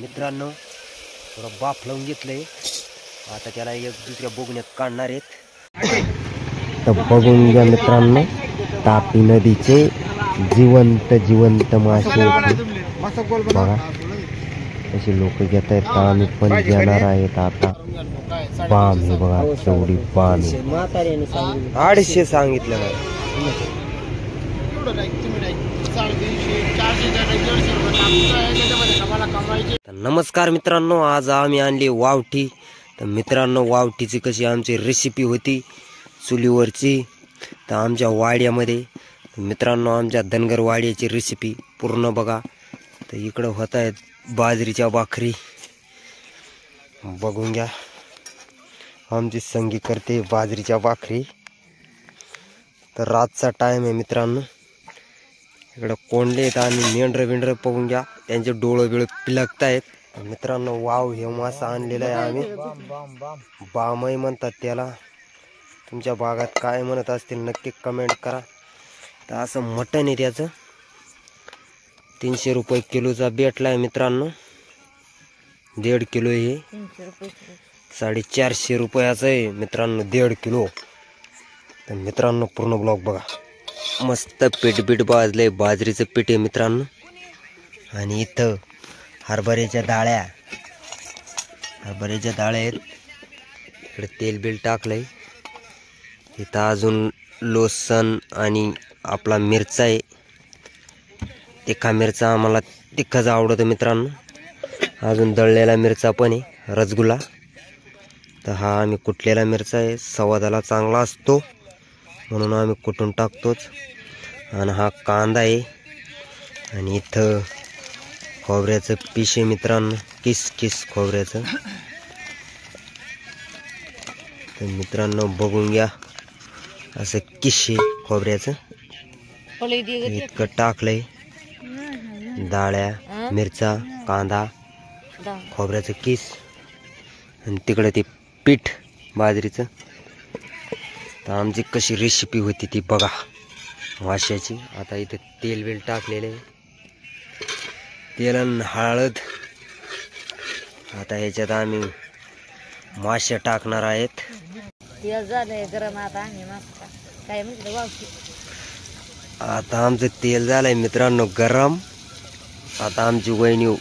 मित्रांनो थोडं बाफ लावून घेतलंय, आता त्याला एक दुसऱ्या बोगण्यात काढणार आहेत. तर बघून घ्या मित्रांनो, तापी नदीचे जिवंत जिवंत मासे बघा असे लोक घेत आहेत. आम्ही पण घेणार आहेत आता. बाम हे बघा तेवढी बाम 800 सांगितलं ना. नमस्कार मित्रांनो, आज आम्ही आणली वावठी. तर मित्रांनो वावठीची कशी आमची रेसिपी होती चुलीवरची, तर आमच्या वाड्यामध्ये. मित्रांनो आमच्या धनगर वाड्याची रेसिपी पूर्ण बघा. तर इकडं होत आहेत बाजरीच्या भाकरी, बघून घ्या. आमची संगी करते बाजरीच्या भाकरी. तर रातचा टाइम आहे मित्रांनो. इकडं कोंडले आहेत आणि मेंढरं बिंढरं बघून घ्या, त्यांचे डोळं बिळं पिलकतायत. मित्रांनो वाव हे मासा आणलेला आहे आम्ही. बामही म्हणतात त्याला, तुमच्या भागात काय म्हणत असतील नक्की कमेंट करा. तर असं मटण आहे त्याचं. 300 रुपये किलोचा भेटला आहे मित्रांनो. 1.5 किलो हे 450 रुपयाचं आहे मित्रांनो, 1.5 किलो. तर मित्रांनो पूर्ण ब्लॉग बघा. मस्त पीठ भाजलंय, बाजरीचं पीठ आहे मित्रांनो. आणि इथं हरभऱ्याच्या डाळ्या आहेत. इकडे तेल बिल टाकलंय. इथं अजून लसूण आणि आपला मिरचा आहे. तिखा मिरचा आम्हाला तिखच आवडतं मित्रांनो. अजून दळलेला मिरचा पण आहे, रसगुल्ला. तर हा आम्ही कुटलेला मिरचा आहे, स्वादाला चांगला असतो म्हणून आम्ही कुटून टाकतोच. आणि हा कांदा आहे. आणि इथं खोबऱ्याचं पीस आहे मित्रांनो, किस खोबऱ्याचं. तर मित्रांनो बघून घ्या, असं किस आहे खोबऱ्याचं. इतकं टाकलंय. डाळ्या, मिरचा, कांदा, खोबऱ्याचं किस आणि तिकडे ते पीठ बाजरीचं. तर आमची कशी रेसिपी होती ती बघा माशाची. आता इथे तेल बिल टाकलेले आहे, तेल आणि हळद. आता ह्याच्यात आम्ही मासे टाकणार आहेत. आता आमचं तेल झालंय मित्रांनो गरम. आता आमची वहिनी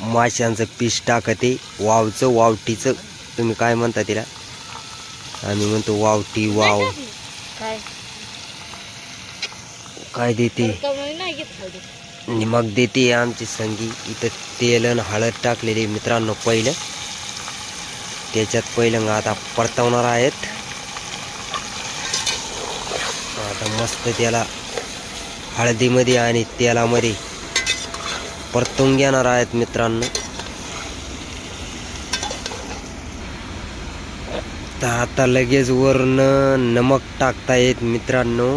माशांचं पीस टाकते, वावटीचं. तुम्ही काय म्हणता तिला? आम्ही म्हणतो वावटी. वाव काय देते, मग देते आमची संगी. इथं तेल आणि हळद टाकलेली मित्रांनो पहिलं. त्याच्यात पहिलं आता परतवणार आहेत. आता मस्त त्याला हळदीमध्ये आणि तेलामध्ये परतून घेणार आहेत मित्रांनो. तर आता लगेच वरून नमक टाकतायत मित्रांनो.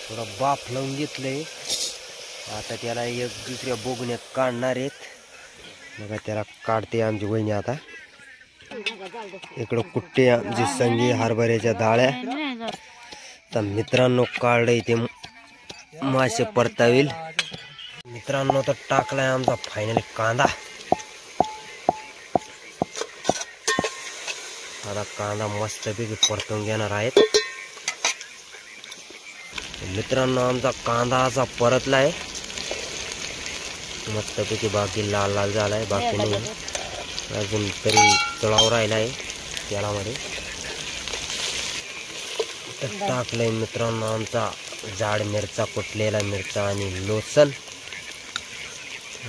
थोडं बाफ लावून घेतलंय, आता त्याला एक दुसऱ्या बोगण्यात काढणार आहेत. बघा त्याला काढते आमची वहिनी आता. इकडं कुट्टे आमची संगी हरभऱ्याच्या डाळ्या. तर मित्रांनो काढलंय ते मासे परतावेल मित्रांनो. तर टाकलाय आमचा फायनल कांदा. आता कांदा मस्तपैकी परतून घेणार आहेत मित्रांनो. आमचा कांदा असा परतलाय मस्तपैकी. बाकी लाल लाल झालाय, बाकी नाही अजून तरी तळावर राहिलाय तेलामध्ये. तर टाकलंय मित्रांनो आमचा जाड मिरचा, कुटलेला मिरचा आणि लसूण.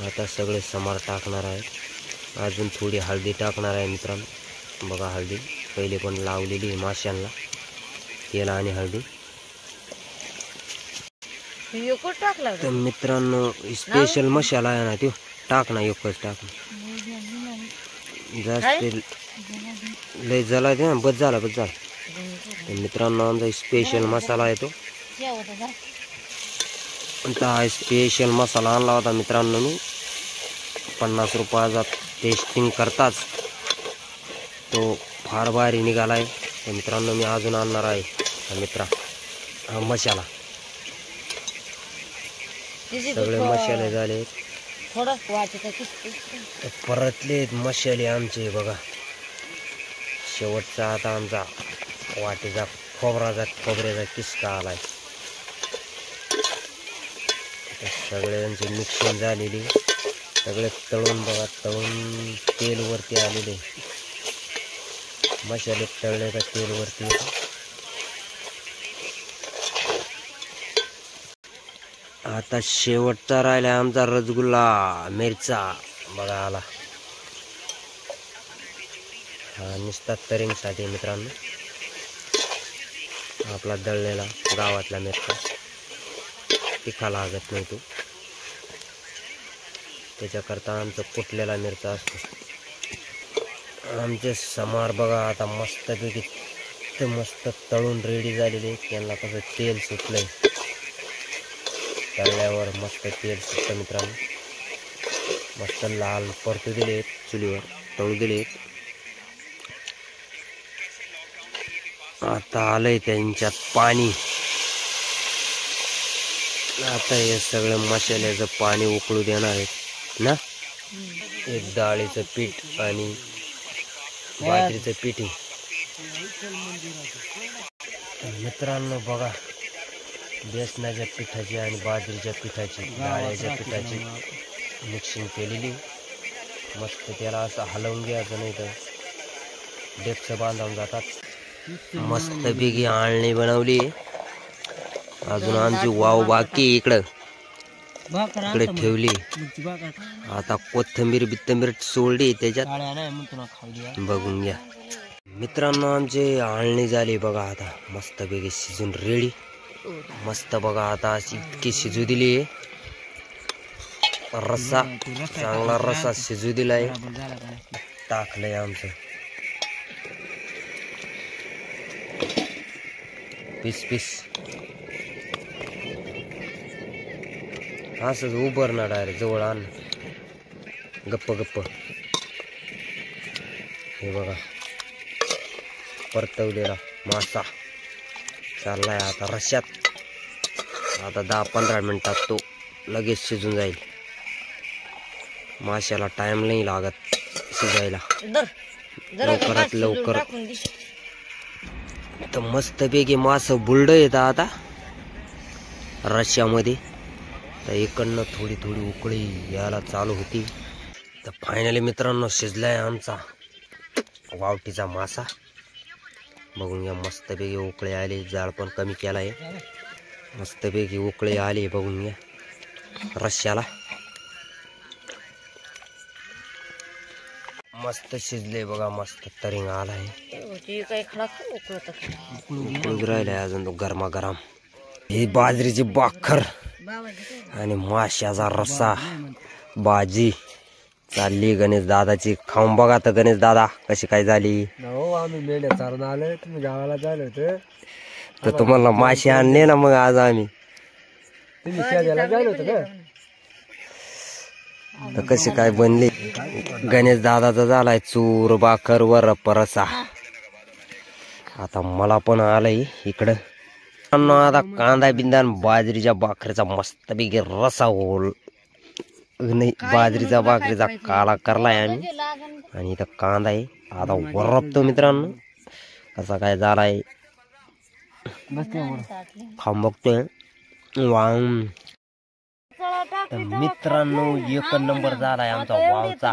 आता सगळे समार टाकणार आहेत. अजून थोडी हळदी टाकणार आहे मित्रांनो. बघा हळदी पहिले पण लावलेली आहे माशांना, तेल आणि हळदी. तर मित्रांनो स्पेशल मसाला आहे ना, तो टाक ना, एकच टाक. जास्त लय झाला ते ना, बस झाला. तर मित्रांनो आमचा स्पेशल मसाला आहे तो. हा स्पेशल मसाला आणला होता मित्रांनो मी 50 रुपयाचा. टेस्टिंग करताच तो फार भारी निघालाय. तर मित्रांनो मी अजून आणणार आहे हा मसाला. सगळे मसाले झाले. परतले मशाले आमचे बघा. शेवटचा आता आमचा वाटेचा खोबऱ्याचा किस्सा आलाय. सगळ्यांची मिक्सिंग झालेली, सगळे तळून बघा, तळून तेल वरती आलेले. मसाले तळले का तेल वरती. आता शेवटचा राहिला आमचा रसगुल्ला मिरचा बघा आला. हा नुसता तरिंगसाठी मित्रांनो, आपला दळलेला गावातला मिरचा, तिखा लागत नाही तो, त्याच्याकरता आमचा कुटलेला मिरचा असतो. आमचे समार बघा आता मस्तपैकी मस्त तळून रेडी झालेले. त्यांना कसं तेल सुटलंय, तळल्यावर मस्त तेल सुटतं मित्रांनो. मस्त लाल परतू दिले, चुलीवर तळू दिले. आता आलंय त्यांच्यात पाणी. आता हे सगळं मसाल्याचं पाणी उकळू देणार आहेत ना. एक डाळीचं पीठ आणि बाजरीचं पीठ. मित्रांनो बघा, बेसनाच्या पिठाची आणि बाजरीच्या पिठाची, डाळ्याच्या पिठाची मिक्सिंग केलेली. मस्त त्याला असं हलवून घ्यायचं, नाही तर डेपचं बांधावून जातात. मस्तपैकी आळणी बनवली. अजून आमची वाव बाकी इकडे ठेवली. आता कोथिंबीर बित्तंबीर सोडली त्याच्यात, बघून घ्या मित्रांनो. आमची आळणी झाली बघा, आता मस्तपैकी शिजून रेडी. मस्त बघा, आता अशी इतकी शिजू दिली. रस्सा चांगला रस्सा शिजू दिलाय. टाकलंय आमचं पीस पीस. असंच उभं डायरेक्ट जवळ आण, गप्प गप्प. हे बघा परतवलेला मासा चाललाय आता रश्यात. आता 10-15 मिनिटात तो लगेच शिजून जाईल. माशाला टाइम नाही लागत शिजायला, लवकरात लवकर. तर मस्तपैकी मास बुलड येतं आता रश्यामध्ये. तर इकडनं थोडी थोडी उकळी यायला चालू होती. तर फायनली मित्रांनो शिजलाय आमचा वावटीचा मासा. बघून घ्या, मस्तपैकी उकळी आली. जाळ पण कमी केला आहे, मस्तपैकी उकळी आली. बघून घ्या रश्याला, मस्त शिजले बघा, मस्त तरिंग आलाय. उकळून राहिलाय अजून तो गरमागरम. ही बाजरीची भाकर आणि माशाचा रस्सा भाजी चालली गणेश दादाची. खाऊन बघा तर गणेश दादा कशी काय झाली. आम्ही मेंढ्या चारून आलो, तुम्ही गावाला झालं होतं तर तुम्हाला मासे आणले ना मग आज आम्ही. तुम्ही शेजायला झालं होतं का. तर कशी काय बनली. गणेश दादाचा झालाय चूर भाकर वर परसा. आता मला पण आलंय इकडं. आता कांदा बिंदा बाजरीच्या भाकरीचा मस्तपैकी रसा होल नाही, बाजरीचा भाकरीचा काला करलाय आम्ही. आणि इथं कांदा आहे. आता वरपतो मित्रांनो कसा काय झालाय, खाऊन बघतोय. वांग मित्रांनो एक नंबर झालाय आमचा वावचा.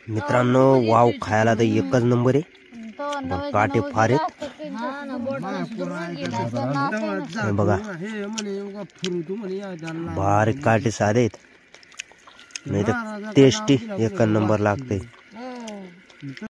मित्रांनो वाव खायला तर एकच नंबर आहे. काटे फार आहेत बघा, बारीक काटे साधे आहेत, नाही तर टेस्टी एक नंबर लागते.